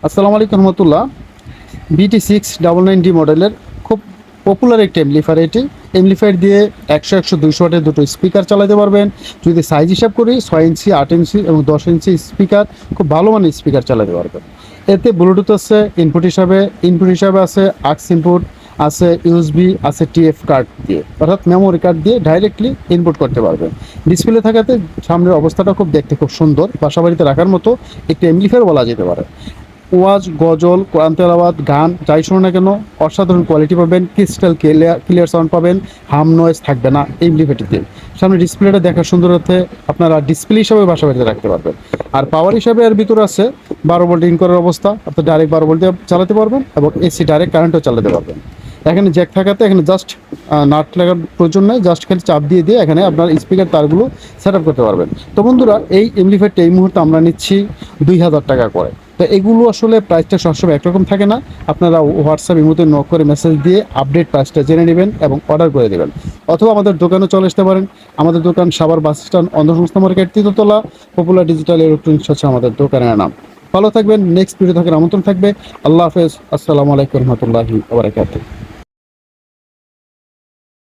আসসালামু আলাইকুম রহমতুল্লাহ। BT699D মডেলের খুব পপুলার একটি এমপ্লিফায়ার এটি। এমপ্লিফায়ার দিয়ে 100-200 ওয়াটের দুটো স্পিকার চালাতে পারবেন। যদি সাইজ হিসাব করি 6 ইঞ্চি, 8 ইঞ্চি এবং 10 ইঞ্চি স্পিকার, খুব ভালো মানের স্পিকার চালাতে পারবেন। এতে ব্লুটুথ আছে, ইনপুট হিসাবে আছে আক্স ইনপুট, আছে ইউএসবি, আছে টিএফ কার্ড দিয়ে, অর্থাৎ মেমোরি কার্ড দিয়ে ডাইরেক্টলি ইনপুট করতে পারবেন। ডিসপ্লে থাকাতে সামনের অবস্থাটা দেখতে খুব সুন্দর, বাসাবাড়িতে রাখার মতো একটি এমপ্লিফায়ার বলা যেতে পারে। ওয়াজ, গজল, কোরআন তেলাওয়াত, গান যাই শোনো না কেন অসাধারণ কোয়ালিটি পাবেন, ক্রিস্টাল ক্লিয়ার সাউন্ড পাবেন, হাম নয়েজ থাকবে না এই এমপ্লিফায়ারটিতে। সামনে ডিসপ্লেটা দেখার সুন্দর হতে আপনারা ডিসপ্লে হিসাবে বাসা বাড়িতে রাখতে পারবেন। আর পাওয়ার হিসাবে এর ভিতরে আছে 12 ভোল্ট ইন করার অবস্থা, আপনি ডাইরেক্ট 12 ভোল্ট দিয়ে চালাতে পারবেন এবং এসি ডাইরেক্ট কারেন্টও চালাতে পারবেন। এখানে জ্যাক থাকাতে এখানে জাস্ট নাট লাগার প্রয়োজন নেই, জাস্ট খালি চাপ দিয়ে এখানে আপনার স্পিকার তারগুলো সেট আপ করতে পারবেন। তো বন্ধুরা, এই এমপ্লিফায়ারটা এই মুহূর্তে আমরা নিচ্ছি 2000 টাকা করে। তো এগুলো আসলে প্রাইসটা সবসময় একরকম থাকে না, আপনারা হোয়াটসঅ্যাপ ইমোতে নক করে মেসেজ দিয়ে আপডেট প্রাইসটা জেনে নেবেন এবং অর্ডার করে দেবেন, অথবা আমাদের দোকানে চলে আসতে পারেন। আমাদের দোকান সাভার বাস স্ট্যান্ড, অন্ধসংস্থা মার্কেট, তৃতীয়তলা, পপুলার ডিজিটাল ইলেকট্রনিক্স হচ্ছে আমাদের দোকানের নাম। ভালো থাকবেন, নেক্সট ভিডিও থাকার আমন্ত্রণ থাকবে। আল্লাহ হাফেজ, আসসালামু আলাইকুম রহমতুল্লাহি ওয়া বারাকাতুহু।